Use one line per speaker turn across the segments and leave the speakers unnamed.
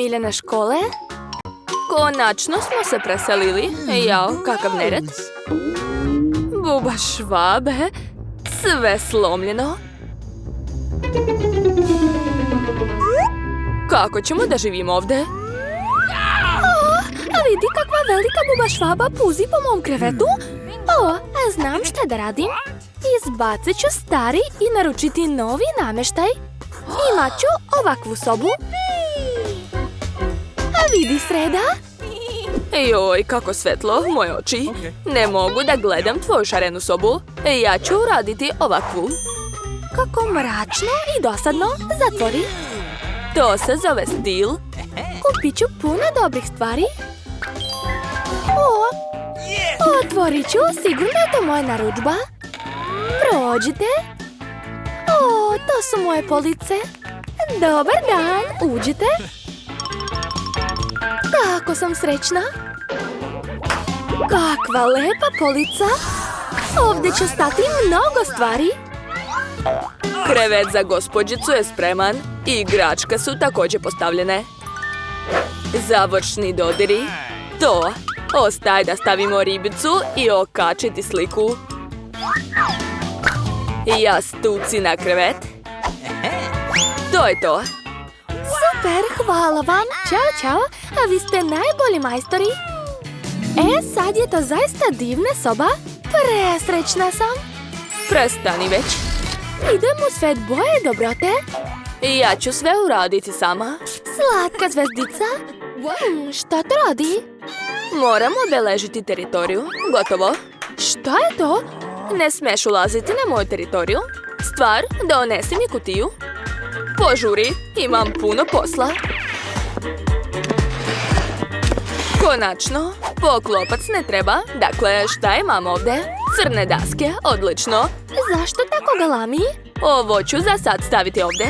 omiljene škole. Konačno smo se preselili. Jao, kakav nered. Buba Švabe. Sve slomljeno. Kako ćemo da živimo ovdje? A vidi kakva velika Buba Švaba puzi po mom krevetu. Znam šta da radim. Izbacit ću stari i naručiti novi namještaj. Imat ću ovakvu sobu. A vidi, Freda. Joj, kako svetlo, moje oči. Ne mogu da gledam tvoju šarenu sobu. Ja ću uraditi ovakvu. Kako mračno i dosadno. Zatvori. To se zove stil. Kupit ću puno dobrih stvari. Otvorit ću, sigurno je to moja narudžba. Prođite. To su moje police. Dobar dan, uđite. Kako sam srećna. Kakva lepa polica. Ovdje će stati mnogo stvari. Krevet za gospođicu je spreman. Igračke su također postavljene. Završni dodiri. To. Ostaj da stavimo ribicu i okačiti sliku. Jastuci na krevet. To je to. Super, hvala vam. Ćao. A vi ste najbolji majstori. Sad je to zaista divna soba. Presrećna sam. Prestani već. Idem u svet boje dobrote. Ja ću sve uraditi sama. Slatka zvezdica. Šta to radi? Moram obeležiti teritoriju. Gotovo. Šta je to? Ne smiješ ulaziti na moju teritoriju. Stvar, donesi mi kutiju. Požuri, imam puno posla. Konačno, poklopac ne treba. Dakle, šta imam ovdje? Crne daske, odlično. Zašto tako galami? Ovo ću za sad staviti ovdje,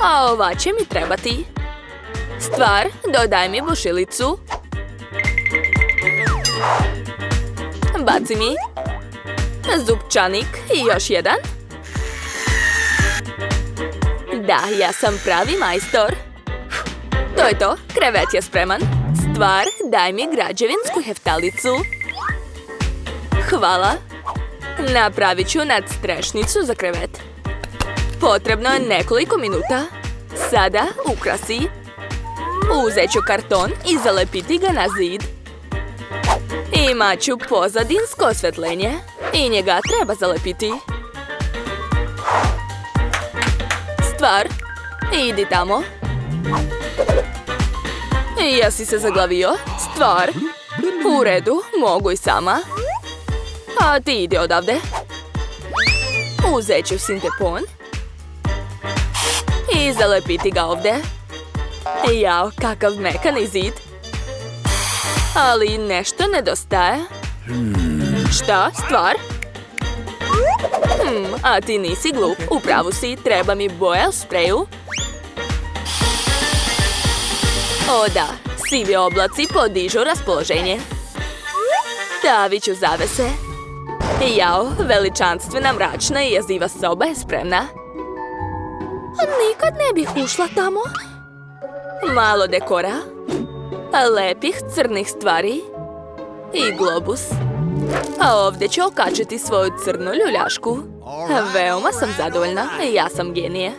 a ova će mi trebati. Stvar, dodaj mi bušilicu. Baci mi. Zupčanik i još jedan. Da, ja sam pravi majstor. To je to, krevet je spreman. Stvar, daj mi građevinsku heftalicu. Hvala. Napravit ću nadstrešnicu za krevet. Potrebno je nekoliko minuta. Sada ukrasi. Uzet ću karton i zalepiti ga na zid. Imat ću pozadinsko osvetljenje i njega treba zalepiti. Stvar, idi tamo. Jesi se zaglavio? Stvar, u redu, mogu i sama. A ti idi odavde. Uzet ću sintepon i zalepiti ga ovdje. Jao, kakav mekani zid. Ali nešto nedostaje. Šta? Stvar? A ti nisi glup, upravu si, treba mi boja u spreju. O da, sivi oblaci podižu raspoloženje. Stavit ću zavese. Jao, veličanstvena, mračna i jeziva soba je spremna. Nikad ne bih ušla tamo. Malo dekora. Lepih crnih stvari. I globus. A ovdje ću okačiti svoju crnu ljuljašku. Veoma sam zadovoljna. Ja sam genije.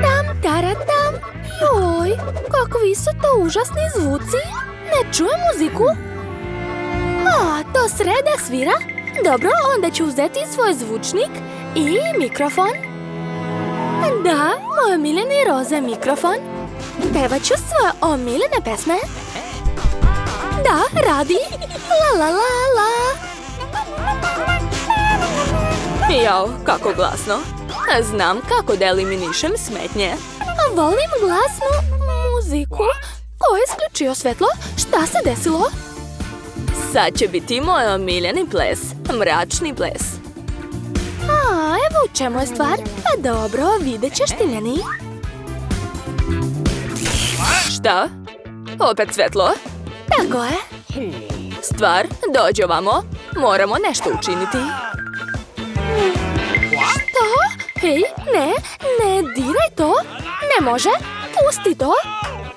Tam, taratam. Joj, kakvi su to užasni zvuci. Ne čujem muziku. To Sreda svira. Dobro, onda ću uzeti svoj zvučnik i mikrofon. Da, moj omiljeni roze mikrofon. Pevat ću svoje omiljene pesme. Da, radi. La la la la. Jao, kako glasno. Znam kako da eliminišem smetnje. Volim glasnu muziku. Ko je isključio svetlo? Šta se desilo? Sad će biti moj omiljeni ples. Mračni ples. Evo u čemu je stvar. Pa dobro, vidjet ćeš ti, Ljeni. Šta? Opet svetlo? Tako je. Stvar, dođi ovamo. Moramo nešto učiniti. Što? Hej, ne diraj to. Ne može. Pusti to.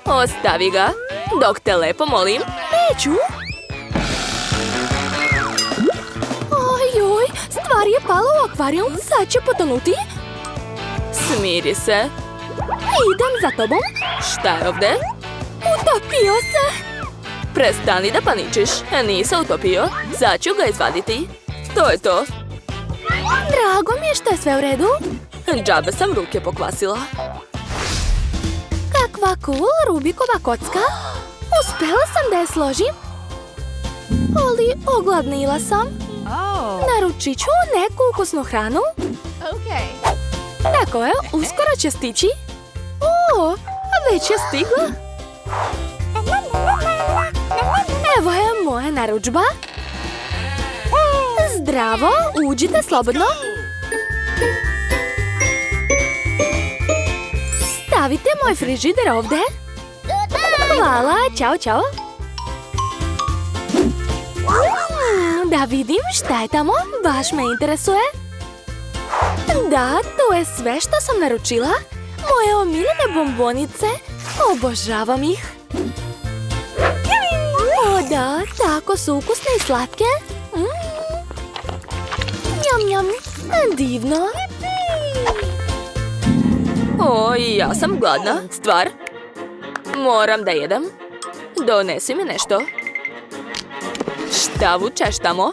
Ostavi ga. Dok te lepo molim. Neću. Ojoj, stvar je pala u akvarijum. Sad će potonuti. Smiri se. Idem za tobom. Šta je ovdje? Utopio se. Prestani da paničiš. Nije se utopio. Sad ću ga izvaditi. To je to. Drago mi je što je sve u redu. Džabe sam ruke pokvasila. Kakva cool Rubikova kocka. Uspjela sam da je složim. Ali ogladnila sam. Naručit ću neku ukusnu hranu. Tako je, uskoro će stići. O, već je stigla. Evo je moja narudžba. Zdravo, uđite slobodno. Stavite moj frižider ovdje. Hvala, čao, čao. Da vidim šta je tamo, baš me interesuje. Da, to je sve što sam naručila. Moje omiljene bombonice. Obožavam ih. O da, tako su ukusne i slatke. Njam, njam, divno. O, ja sam gladna. Stvar. Moram da jedem. Donesi mi nešto. Šta vučeš tamo?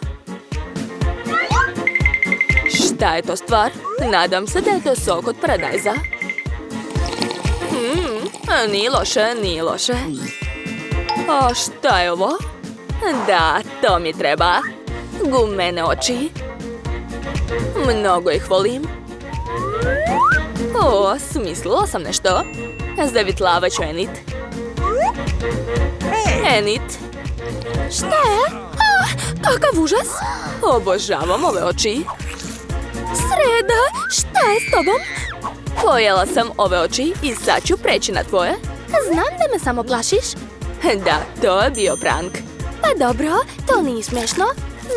Šta je to stvar? Nadam se da je to sok od paradajza. Nije loše, nije loše. A šta je ovo? Da, to mi treba. Gumene oči. Mnogo ih volim. O, smislila sam nešto. Zavitlavaću Enid. Enid. Šta je? Kakav užas! Obožavam ove oči. Sreda, šta je s tobom? Pojela sam ove oči i sad ću preći na tvoje. Znam da me samo plašiš. Da, to je bio prank. Pa dobro, to nije smiješno.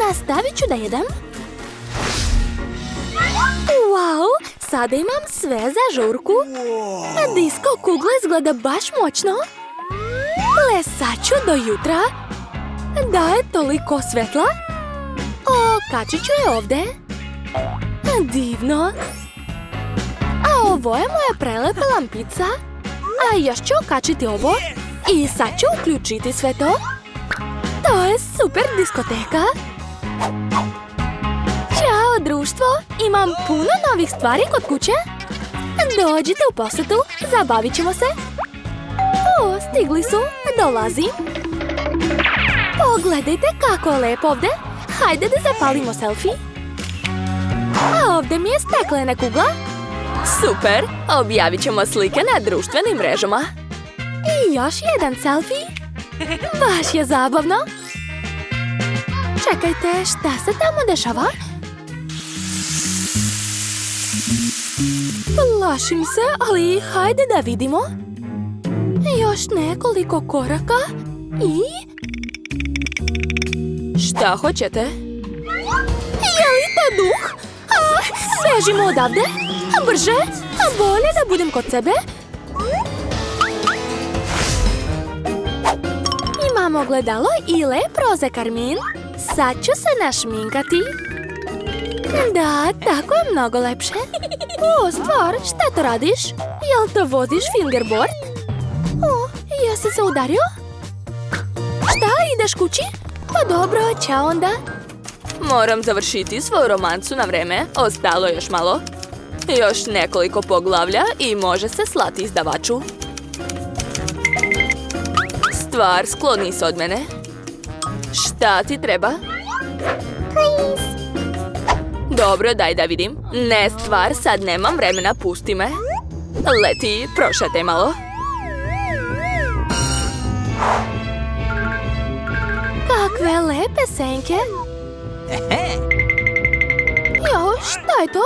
Nastavit ću da jedem. Wow, sada imam sve za žurku. Disko kugla izgleda baš moćno. Plesat ću do jutra. Da je toliko svetla. Okačit ću je ovdje. Divno. A ovo je moja prelepa lampica. A još ću okačiti ovo. I sad ću uključiti sve to. To je super diskoteka. Ćao društvo. Imam puno novih stvari kod kuće. Dođite u posjetu. Zabavit ćemo se. O, stigli su. Dolazim. Pogledajte kako je lepo ovdje. Hajde da zapalimo selfie. A ovdje mi je staklena kugla. Super, objavit ćemo slike na društvenim mrežama. I još jedan selfie. Baš je zabavno. Čekajte, šta se tamo dešava? Plašim se, ali hajde da vidimo. Još nekoliko koraka i... Šta hoćete? Je li to duh? Bežimo odavde. Brže, bolje da budem kod sebe. Imam ogledalo i lep roze karmin. Sad ću se našminkati. Da, tako je mnogo lepše. O, stvar, šta to radiš? Jel to voziš fingerboard? O, jesi se udario? Šta, ideš kući? Pa dobro, ćao onda. Moram završiti svoju romancu na vreme. Ostalo još malo. Još nekoliko poglavlja i može se slati izdavaču. Stvar, skloni se od mene. Šta ti treba? Dobro, daj da vidim. Ne, stvar, sad nemam vremena, pusti me. Leti, prošetaj malo. Kakve lepe senke. Jo, šta je to?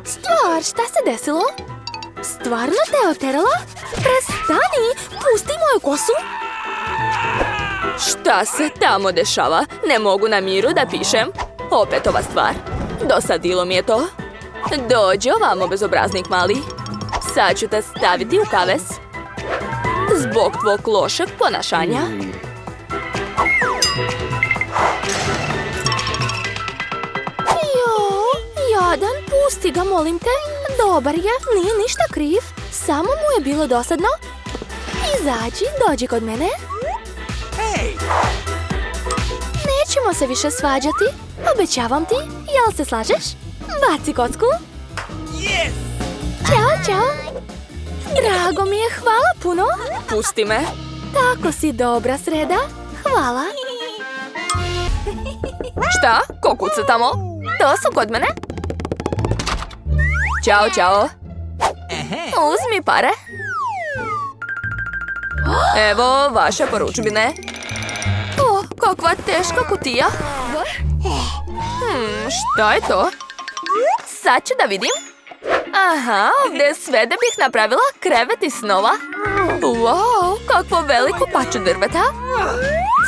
Stvar, šta se desilo? Stvarno te oterala? Prestani, pusti moju kosu. Šta se tamo dešava? Ne mogu na miru da pišem. Opet ova stvar. Dosadilo mi je to. Dođi ovamo, bezobraznik mali. Sad ću te staviti u kavez. Zbog tvog lošeg ponašanja. Jadan, pusti ga, molim te. Dobar je, nije ništa kriv. Samo mu je bilo dosadno. Izađi, dođi kod mene. Nećemo se više svađati. Obećavam ti, jel se slažeš? Baci kocku. Ćao, čao. Drago mi je, hvala puno. Pusti me. Tako si dobra, Sreda. Hvala. Šta? Ko kuca tamo? To su kod mene. Ćao, čao. Uzmi pare. Evo vaše poručbine. O, kakva teška kutija. Šta je to? Sad ću da vidim. Aha, ovdje je sve da bih napravila krevet iz snova. Wow, kakvo veliko pače drveta.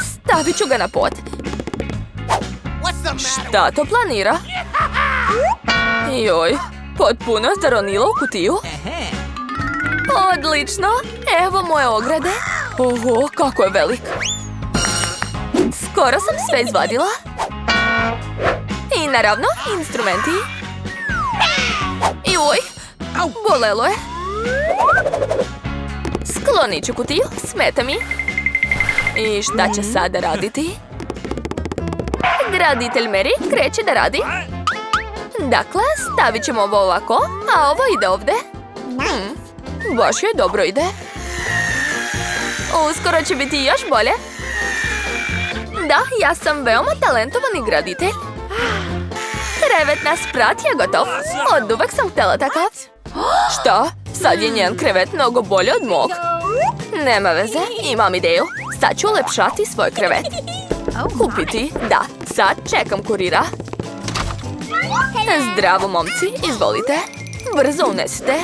Stavit ću ga na pod. Šta to planira? Joj, potpuno zaronilo u kutiju. Odlično, evo moje ograde. Oho, kako je velik. Skoro sam sve izvadila. I naravno, instrumenti. Joj, bolelo je. Sklonit ću kutiju, smeta mi. I šta će sada raditi? Graditelj Mary kreće da radi. Dakle, stavit ćemo ovo ovako, a ovo ide ovdje. Baš joj dobro ide. Uskoro će biti još bolje. Da, ja sam veoma talentovani graditelj. Krevetna sprat je gotov. Od uvek sam htjela takav. Šta? Sad je njen krevet mnogo bolje od mog. Nema veze, imam ideju. Sad ću ulepšati svoj krevet. Kupiti? Da, sad čekam kurira. Zdravo, momci, izvolite. Brzo unesite.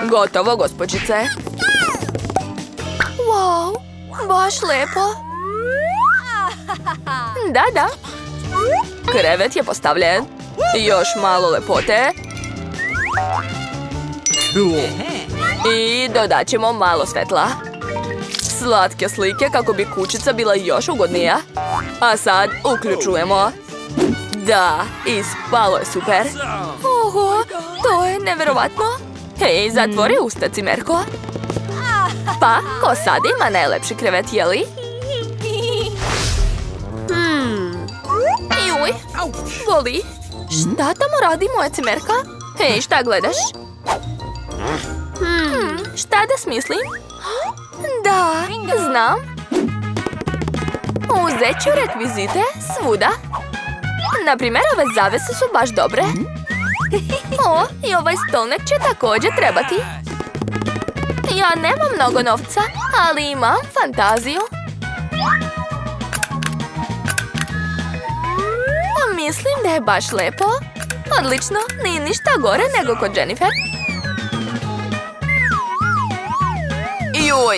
Gotovo, gospođice. Wow, baš lepo. Da. Krevet je postavljen. Još malo lepote. I dodat ćemo malo svetla. Slatke slike kako bi kućica bila još ugodnija. A sad uključujemo. Da, ispalo je super. Oho, to je neverovatno. Hej, zatvori usta, cimerko. Pa, ko sad ima najlepši krevet, jeli? Juj, boli. Šta tamo radi moja cimerka? Hej, šta gledaš? Šta da smislim? Da, znam. Uzet ću rekvizite svuda. Naprimjer, ove zavese su baš dobre. O, i ovaj stolnek će također trebati. Ja nemam mnogo novca, ali imam fantaziju. Mislim da je baš lepo. Odlično, nije ništa gore nego kod Jennifer. Joj!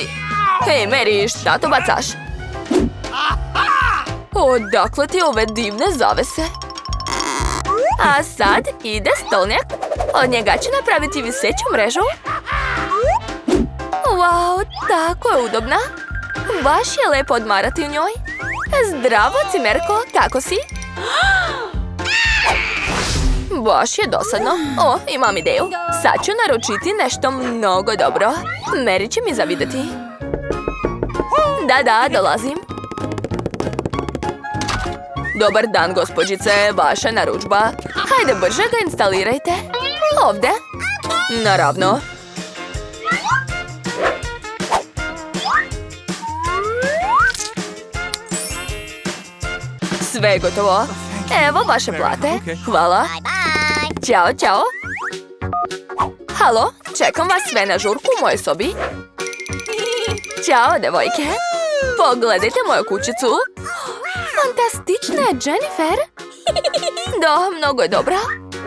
Hej, Mary, šta to bacaš? Odakle ti ove divne zavese? A sad ide stolnjak. Od njega ću napraviti viseću mrežu. Wow, tako je udobna. Baš je lepo odmarati u njoj. Zdravo, cimerko, kako si? Baš je dosadno. O, imam ideju. Sad ću naručiti nešto mnogo dobro. Mary će mi zavidjeti. Da, dolazim. Dobar dan, gospođice, vaša narudžba. Hajde, brže ga instalirajte. Ovdje. Naravno. Sve je gotovo. Evo vaše plate. Hvala. Ćao. Halo, čekam vas sve na žurku u mojoj sobi. Ćao, devojke. Pogledajte moju kućicu. Fantastična je, Jennifer. Da, mnogo je dobra.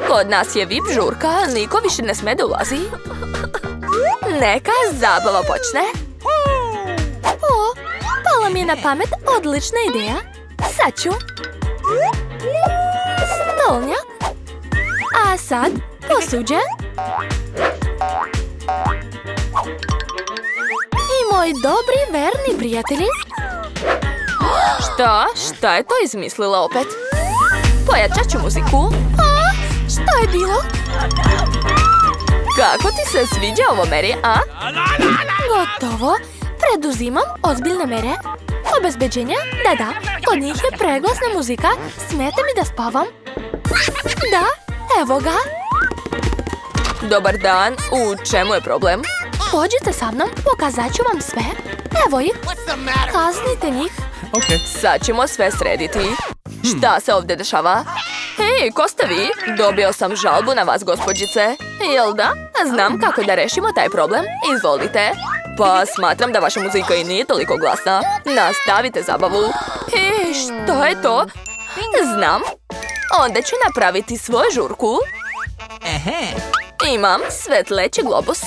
Kod nas je VIP žurka, niko više ne sme da ulazi. Neka zabava počne. O, pala mi je na pamet odlična ideja. Sad ću. Stolnjak. A sad posuđe. I moji dobri, verni prijatelji. Šta je to izmislila opet? Pojačat ću muziku. A, šta je bilo? Kako ti se sviđa ovo, Mary, a? Gotovo. Preduzimam ozbiljne mere. Obezbeđenja? Da. Kod njih je preglasna muzika. Smeta mi da spavam. Da, evo ga. Dobar dan. U čemu je problem? Pođite sa mnom, pokazat ću vam sve. Evo ih. Kaznite njih. Sad ćemo sve srediti. Šta se ovdje dešava? Hej, ko ste vi? Dobio sam žalbu na vas, gospođice. Jel da? Znam kako da rešimo taj problem. Izvolite. Pa smatram da vaša muzika i nije toliko glasna. Nastavite zabavu. Hej, što je to? Znam. Onda ću napraviti svoju žurku. Imam svetleći globus.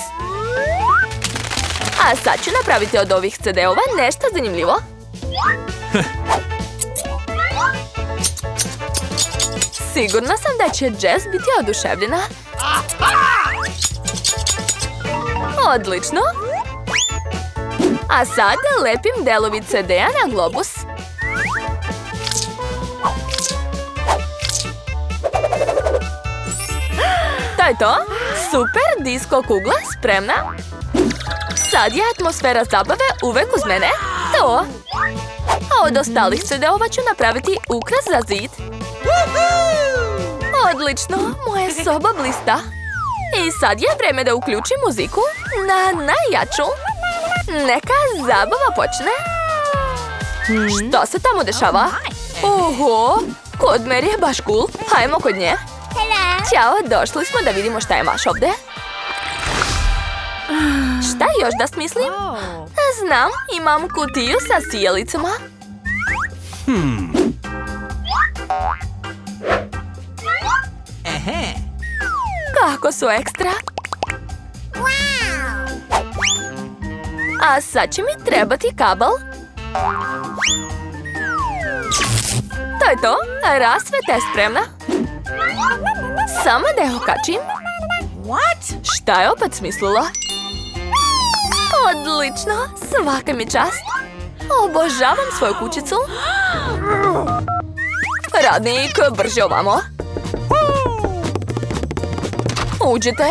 A sad ću napraviti od ovih CD-ova nešto zanimljivo. Sigurna sam da će Jess biti oduševljena. Odlično. A sad lepim delovi CD-a na globus. To je to. Super disko kugla spremna. Sad je atmosfera zabave uvek uz mene. To. A od ostalih CD-ova ću napraviti ukras za zid. Odlično, moja soba blista. I sad je vreme da uključim muziku na najjaču. Neka zabava počne. Što se tamo dešava? Oho, kod Mary je baš cool. Hajmo kod nje. Ćao, došli smo da vidimo šta imaš ovdje. Šta još da smislim? Znam, imam kutiju sa sijelicama. Kako su ekstra. A sad će mi trebati kabel. To je to. Rasveta je spremna. Samo da je okačim. Šta je opet smislila? Odlično. Svaka mi čast. Obožavam svoju kućicu. Radnik, brže ovamo. Uđite.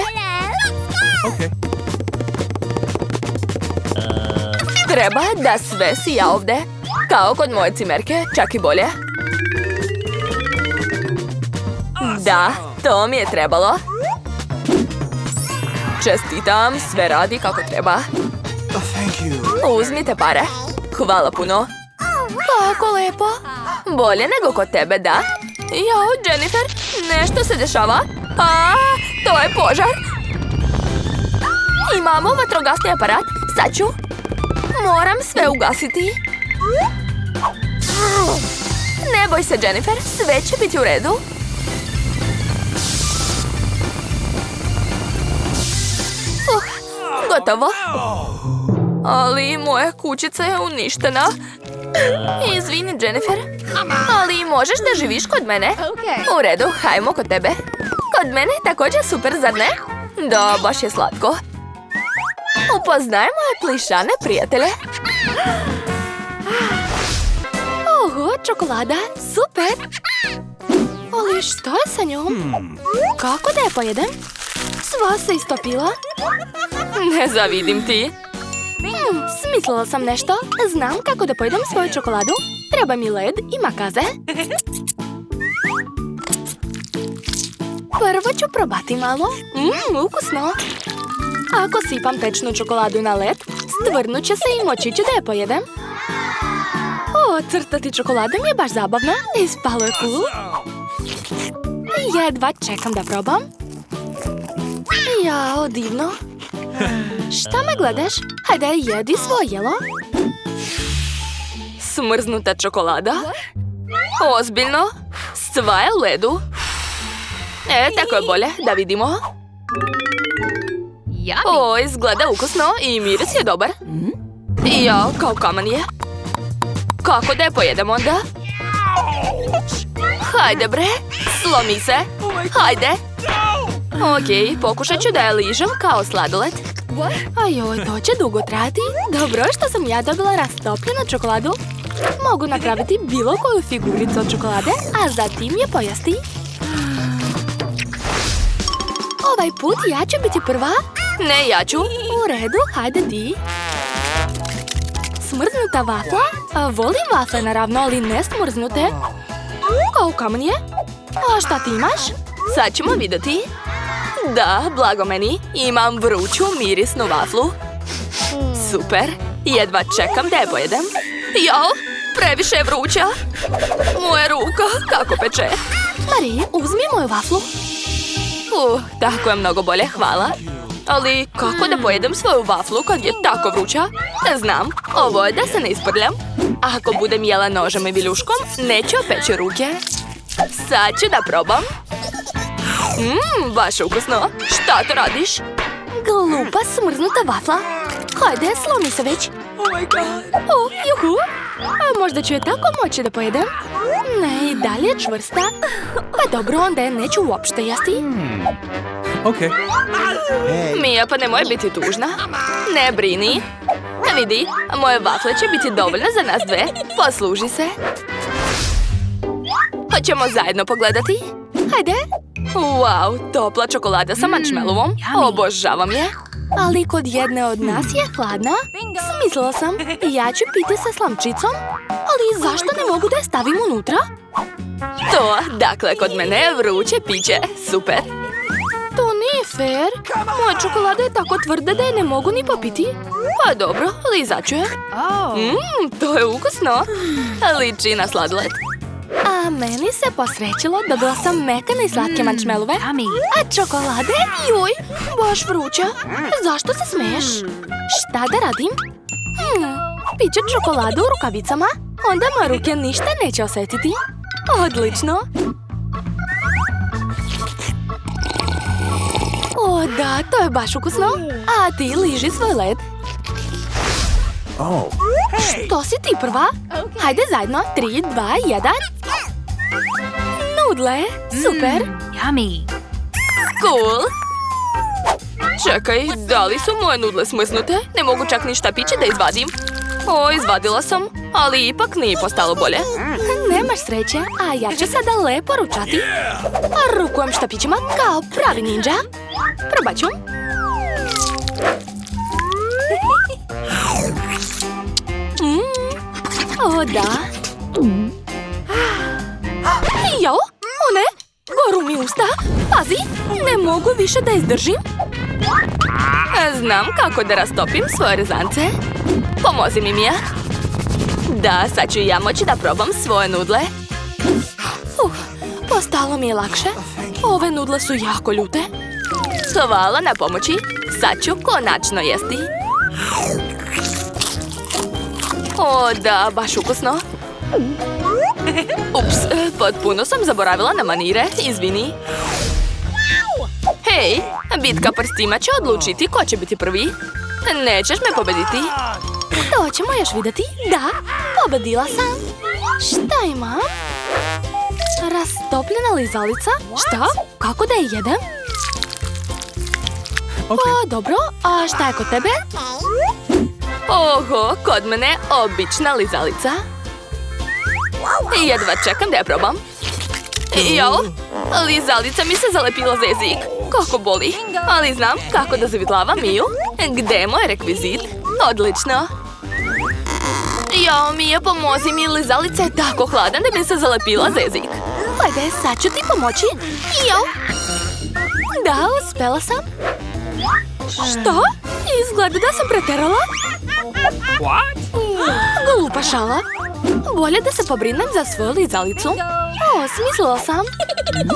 Treba da sve sija ovdje. Kao kod moje cimerke, čak i bolje. Da, to mi je trebalo. Čestitam, sve radi kako treba. Uzmite pare. Hvala puno. Kako lepo. Bolje nego kod tebe, da? Jao, Jennifer, nešto se dešava. A, to je požar. Imamo vatrogasni aparat. Sad ću. Moram sve ugasiti. Ne boj se, Jennifer, sve će biti u redu. Gotovo. Ali moja kućica je uništena. Izvini, Jennifer. Ali možeš da živiš kod mene? U redu, hajmo kod tebe. Kod mene je također super, zar ne? Da, baš je slatko. Upoznajmo je plišane prijatelje. Oho, čokolada, super. Ali što je sa njom? Kako da je pojedem? Sva se istopila. Ne zavidim ti. Smislila sam nešto. Znam kako da pojedem svoju čokoladu. Treba mi led i makaze. Prvo ću probati malo. Ukusno. Ako sipam tečnu čokoladu na led, stvrnut će se i moći ću da je pojedem. O, crtati čokoladu mi je baš zabavno. Ispalo je cool. Jedva čekam da probam. Jao, divno. Šta me gledaš? Hajde, jedi svoje jelo. Smrznuta čokolada? Ozbiljno? Sva je u ledu. Tako je bolje, da vidimo. O, izgleda ukusno i miris je dobar. Jao, kao kaman je. Kako da je pojedem onda? Hajde bre, slomi se. Hajde. Okej, pokušat ću da je ližem kao sladoled. Ajoj, to će dugo trajati. Dobro što sam ja dobila rastopljenu čokoladu. Mogu napraviti bilo koju figuricu od čokolade, a zatim je pojesti. Ovaj put ja ću biti prva. Ne, ja ću. U redu, hajde ti. Smrznuta vafla? Volim vafle naravno, ali ne smrznute. Kao kamen je. A šta ti imaš? Sad ćemo vidjeti. Da, blago meni. Imam vruću mirisnu vaflu. Super. Jedva čekam da je pojedem. Jao, previše je vruća. Moja ruka, kako peče. Marie, uzmi moju vaflu. Tako je mnogo bolje, hvala. Ali kako da pojedem svoju vaflu kad je tako vruća? Znam, ovo je da se ne isprljam. Ako budem jela nožem i viljuškom, neću opeći ruke. Sad ću da probam. Baš ukusno. Šta to radiš? Glupa smrznuta vafla. Hajde, slomi se već. Juhu. A možda ću je tako moći da pojedem? Ne, i dalje je čvrsta. Pa dobro, onda je neću uopšte jesti.
Okay.
Mija, pa nemoj biti tužna. Ne brini. Vidi, moje vafle će biti dovoljne za nas dve. Posluži se. Hoćemo zajedno pogledati? Hajde. Wow, topla čokolada sa marshmallowom. Obožavam je. Ali kod jedne od nas je hladna. Smislila sam, ja ću piti sa slamčicom. Ali zašto ne mogu da je stavim unutra? To, dakle, kod mene je vruće piće. Super. To nije fair. Moja čokolada je tako tvrda da je ne mogu ni popiti. Pa dobro, lizat ću je. To je ukusno. Liči na sladoled. A meni se posrećilo, dobila sam mekane i slatke marshmallove. A čokolade? Joj, baš vruća. Zašto se smeješ? Šta da radim? Piću čokoladu u rukavicama, onda moje ruke ništa neće osjetiti. Odlično. O da, to je baš ukusno. A ti liži svoj led. Što si ti prva? Hajde zajedno, 3, 2, 1. Nudle, super.
Yummy.
Cool. Čekaj, da li su moje nudle smrznute? Ne mogu čak ništa piće da izvadim. Izvadila sam, ali ipak nije postalo bolje. Nemaš sreće, a ja ću sada lepo ručati. Rukujem štapićima kao pravi ninja. Probat ću. O da. Jo, o ne, goru mi usta. Pazi, ne mogu više da izdržim. Znam kako da rastopim svoje rezance. Pomozi mi, Mija. Da, sad ću i ja moći da probam svoje nudle. Postalo mi je lakše. Ove nudle su jako ljute. Hvala na pomoći. Sad ću konačno jesti. O da, baš ukusno. Ups, potpuno sam zaboravila na manire. Izvini. Hej, bitka prstima će odlučiti ko će biti prvi. Nećeš me pobediti. To ćemo još vidjeti. Da, pobedila sam. Šta imam? Rastopljena lizalica. Šta? Kako da je jedem? Pa dobro, a šta je kod tebe? Oho, kod mene obična lizalica. Jedva čekam da je probam. Jo, lizalica mi se zalepila za jezik. Kako boli. Ali znam kako da zavitlavam Miju. Gde je moj rekvizit? Odlično. Jo, Mija, pomozi mi. Lizalica je tako hladan da mi se zalepila za jezik. Hajde, sad ću ti pomoći. Jo. Da, uspela sam. Što? Izgleda da sam preterala. Glupa šala. Bolje da se pobrinem za svoju lizalicu. Smislila sam.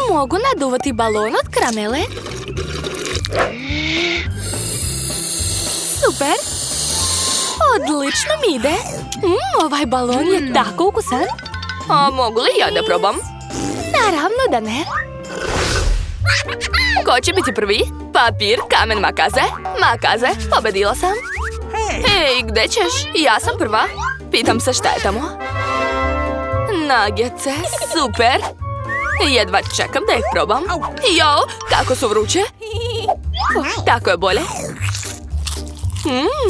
Mogu naduvati balon od karamele. Super. Odlično mi ide. Ovaj balon je tako ukusan. A mogu li ja da probam? Naravno da ne. Ko će biti prvi? Papir, kamen, makaze. Makaze, pobedila sam. Hej, gde ćeš? Ja sam prva. Pitam se šta je tamo. Nagice, super! Jedva čekam da ih probam. Jao, kako su vruće. Tako je bolje.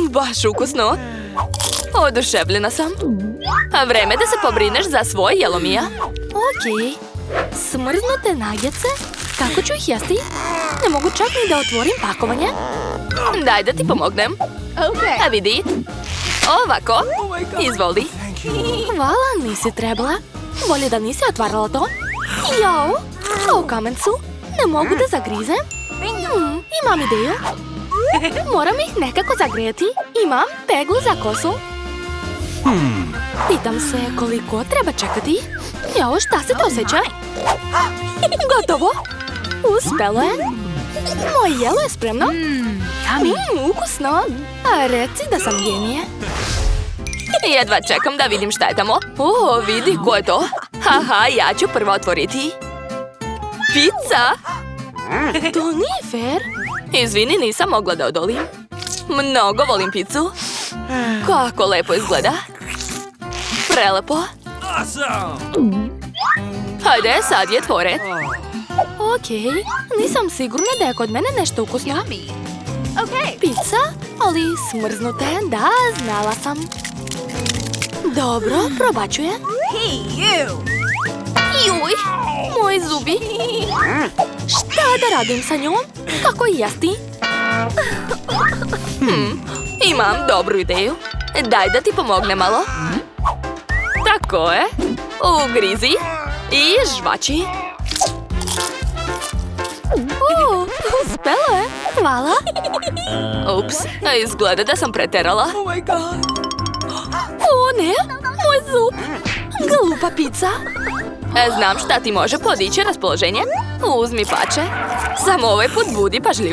Baš ukusno. Oduševljena sam. Vreme da se pobrineš za svoj, jelo Mija? Okej. Smrznute nagice? Kako ću ih jesti? Ne mogu čak ni da otvorim pakovanje. Daj da ti pomognem. A vidi. Ovako. Izvoli. Hvala, nisi trebala. Bolje da nisi otvarala to. Jao, kao kamencu. Ne mogu da zagrizem. Imam ideju. Moram ih nekako zagrijeti. Imam peglu za kosu. Pitam se koliko treba čekati. Jao, šta se to osjeća? Gotovo. Uspelo je. Moje jelo je spremno. Ukusno. A reci da sam genije. Jedva čekam da vidim šta je tamo. O, vidi ko je to. Haha, ja ću prvo otvoriti. Pizza? To nije fair. Izvini, nisam mogla da odolim. Mnogo volim pizzu. Kako lepo izgleda. Prelepo. Hajde, sad je tvore. Okej, nisam sigurna da je kod mene nešto ukusno. Pizza, ali smrznute, da, znala sam. Dobro, probat ću je. Juj, moji zubi. Šta da radim sa njom? Kako jesti? Imam dobru ideju. Daj da ti pomogne malo. Tako je. Ugrizi i žvači. Uspelo je. Hvala. Ups, izgleda da sam preterala. O ne, moj zub. Glupa pizza. Znam šta ti može podići raspoloženje. Uzmi pače. Samo ovaj put budi pažljiv.